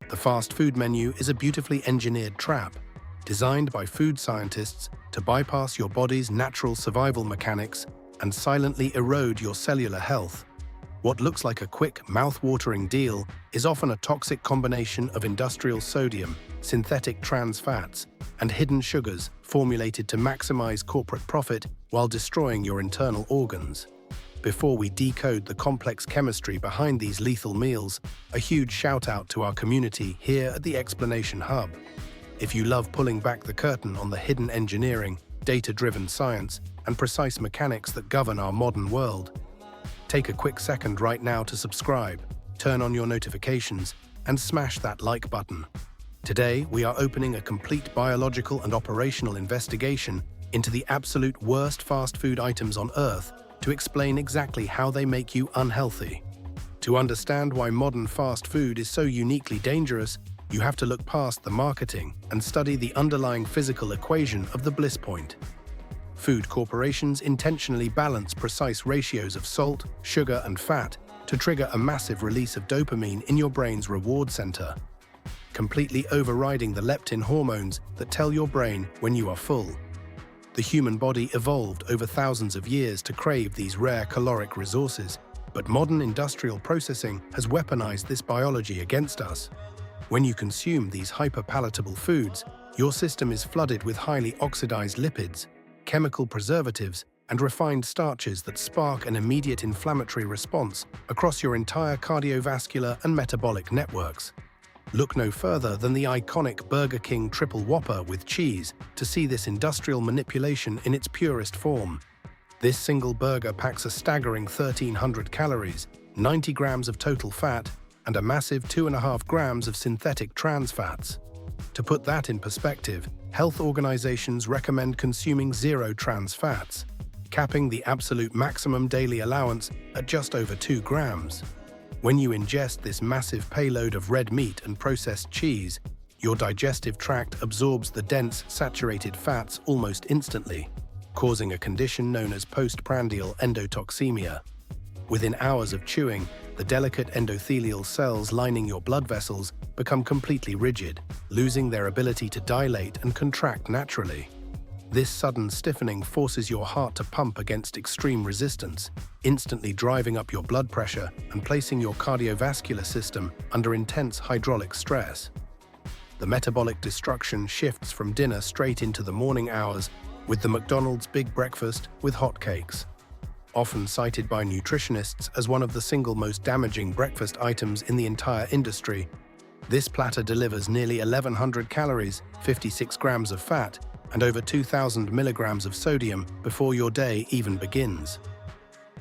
The fast food menu is a beautifully engineered trap, designed by food scientists to bypass your body's natural survival mechanics and silently erode your cellular health. What looks like a quick, mouth-watering deal is often a toxic combination of industrial sodium, synthetic trans fats, and hidden sugars formulated to maximize corporate profit while destroying your internal organs. Before we decode the complex chemistry behind these lethal meals, a huge shout-out to our community here at the Explanation Hub. If you love pulling back the curtain on the hidden engineering, data-driven science, and precise mechanics that govern our modern world, take a quick second right now to subscribe, turn on your notifications, and smash that like button. Today, we are opening a complete biological and operational investigation into the absolute worst fast food items on Earth to explain exactly how they make you unhealthy. To understand why modern fast food is so uniquely dangerous, you have to look past the marketing and study the underlying physical equation of the bliss point. Food corporations intentionally balance precise ratios of salt, sugar, and fat to trigger a massive release of dopamine in your brain's reward center, completely overriding the leptin hormones that tell your brain when you are full. The human body evolved over thousands of years to crave these rare caloric resources, but modern industrial processing has weaponized this biology against us. When you consume these hyper-palatable foods, your system is flooded with highly oxidized lipids, chemical preservatives, and refined starches that spark an immediate inflammatory response across your entire cardiovascular and metabolic networks. Look no further than the iconic Burger King Triple Whopper with cheese to see this industrial manipulation in its purest form. This single burger packs a staggering 1,300 calories, 90 grams of total fat, and a massive 2.5 grams of synthetic trans fats. To put that in perspective, health organizations recommend consuming 0 trans fats, capping the absolute maximum daily allowance at just over 2 grams. When you ingest this massive payload of red meat and processed cheese, your digestive tract absorbs the dense, saturated fats almost instantly, causing a condition known as postprandial endotoxemia. Within hours of chewing, the delicate endothelial cells lining your blood vessels become completely rigid, losing their ability to dilate and contract naturally. This sudden stiffening forces your heart to pump against extreme resistance, instantly driving up your blood pressure and placing your cardiovascular system under intense hydraulic stress. The metabolic destruction shifts from dinner straight into the morning hours with the McDonald's Big Breakfast with hotcakes. Often cited by nutritionists as one of the single most damaging breakfast items in the entire industry, this platter delivers nearly 1,100 calories, 56 grams of fat, and over 2,000 milligrams of sodium before your day even begins.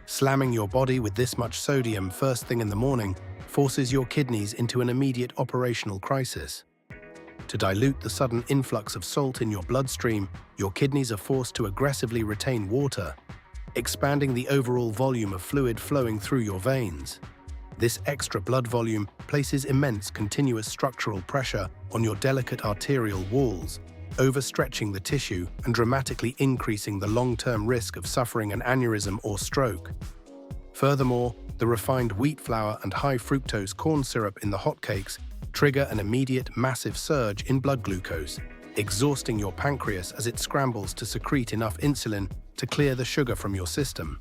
Slamming your body with this much sodium first thing in the morning forces your kidneys into an immediate operational crisis. To dilute the sudden influx of salt in your bloodstream, your kidneys are forced to aggressively retain water, expanding the overall volume of fluid flowing through your veins. This extra blood volume places immense continuous structural pressure on your delicate arterial walls, overstretching the tissue and dramatically increasing the long-term risk of suffering an aneurysm or stroke. Furthermore, the refined wheat flour and high-fructose corn syrup in the hotcakes trigger an immediate massive surge in blood glucose, exhausting your pancreas as it scrambles to secrete enough insulin to clear the sugar from your system.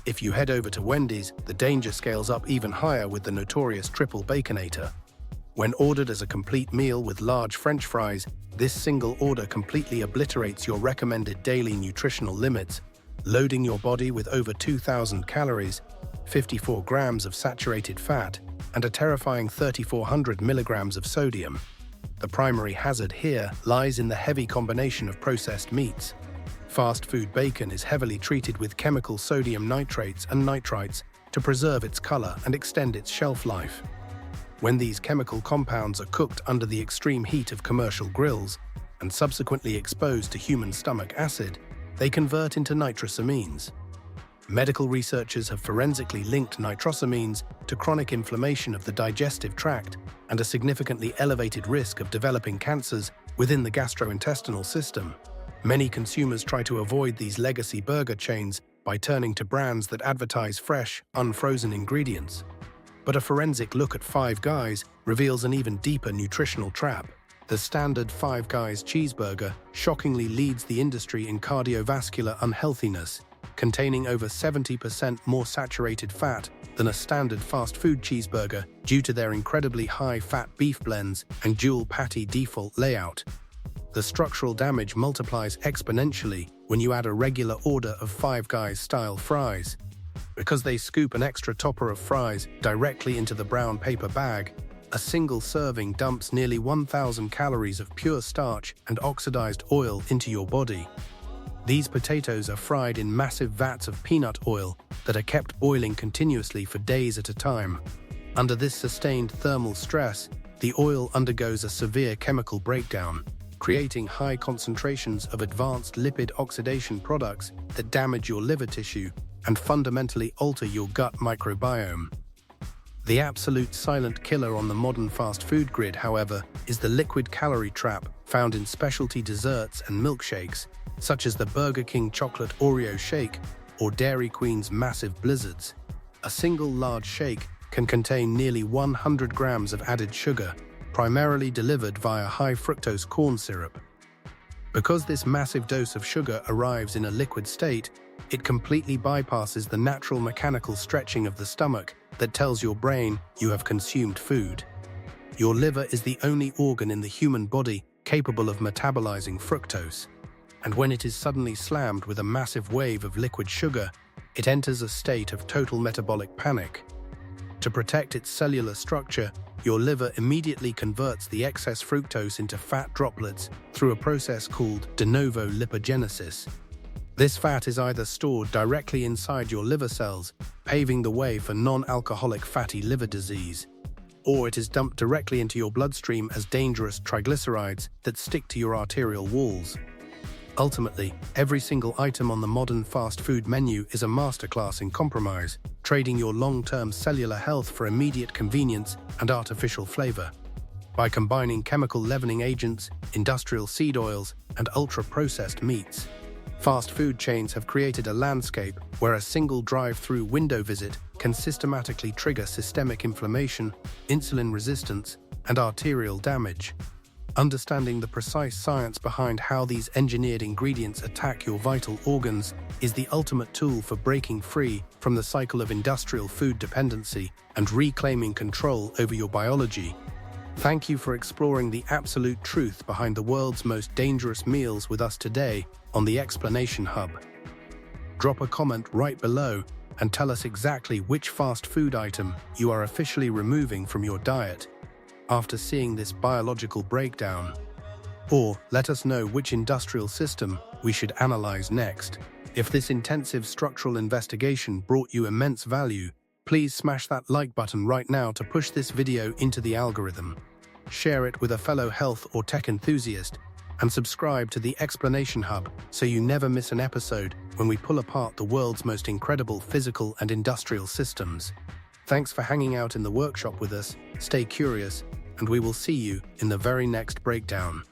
If you head over to Wendy's, the danger scales up even higher with the notorious Triple Baconator. When ordered as a complete meal with large French fries, this single order completely obliterates your recommended daily nutritional limits, loading your body with over 2,000 calories, 54 grams of saturated fat, and a terrifying 3,400 milligrams of sodium. The primary hazard here lies in the heavy combination of processed meats. Fast food bacon is heavily treated with chemical sodium nitrates and nitrites to preserve its color and extend its shelf life. When these chemical compounds are cooked under the extreme heat of commercial grills and subsequently exposed to human stomach acid, they convert into nitrosamines. Medical researchers have forensically linked nitrosamines to chronic inflammation of the digestive tract and a significantly elevated risk of developing cancers within the gastrointestinal system. Many consumers try to avoid these legacy burger chains by turning to brands that advertise fresh, unfrozen ingredients. But a forensic look at Five Guys reveals an even deeper nutritional trap. The standard Five Guys cheeseburger shockingly leads the industry in cardiovascular unhealthiness, containing over 70% more saturated fat than a standard fast food cheeseburger due to their incredibly high-fat beef blends and dual patty default layout. The structural damage multiplies exponentially when you add a regular order of Five Guys-style fries. Because they scoop an extra topper of fries directly into the brown paper bag, a single serving dumps nearly 1,000 calories of pure starch and oxidized oil into your body. These potatoes are fried in massive vats of peanut oil that are kept boiling continuously for days at a time. Under this sustained thermal stress, the oil undergoes a severe chemical breakdown, creating high concentrations of advanced lipid oxidation products that damage your liver tissue and fundamentally alter your gut microbiome. The absolute silent killer on the modern fast food grid, however, is the liquid calorie trap found in specialty desserts and milkshakes, such as the Burger King chocolate Oreo shake or Dairy Queen's massive blizzards. A single large shake can contain nearly 100 grams of added sugar, primarily delivered via high fructose corn syrup. Because this massive dose of sugar arrives in a liquid state, it completely bypasses the natural mechanical stretching of the stomach that tells your brain you have consumed food. Your liver is the only organ in the human body capable of metabolizing fructose, and when it is suddenly slammed with a massive wave of liquid sugar, it enters a state of total metabolic panic. To protect its cellular structure, your liver immediately converts the excess fructose into fat droplets through a process called de novo lipogenesis. This fat is either stored directly inside your liver cells, paving the way for non-alcoholic fatty liver disease, or it is dumped directly into your bloodstream as dangerous triglycerides that stick to your arterial walls. Ultimately, every single item on the modern fast food menu is a masterclass in compromise, trading your long-term cellular health for immediate convenience and artificial flavor. By combining chemical leavening agents, industrial seed oils, and ultra-processed meats, fast food chains have created a landscape where a single drive-through window visit can systematically trigger systemic inflammation, insulin resistance, and arterial damage. Understanding the precise science behind how these engineered ingredients attack your vital organs is the ultimate tool for breaking free from the cycle of industrial food dependency and reclaiming control over your biology. Thank you for exploring the absolute truth behind the world's most dangerous meals with us today on the Explanation Hub. Drop a comment right below and tell us exactly which fast food item you are officially removing from your diet after seeing this biological breakdown. Or let us know which industrial system we should analyze next. If this intensive structural investigation brought you immense value, please smash that like button right now to push this video into the algorithm. Share it with a fellow health or tech enthusiast, and subscribe to the Explanation Hub so you never miss an episode when we pull apart the world's most incredible physical and industrial systems. Thanks for hanging out in the workshop with us, stay curious, and we will see you in the very next breakdown.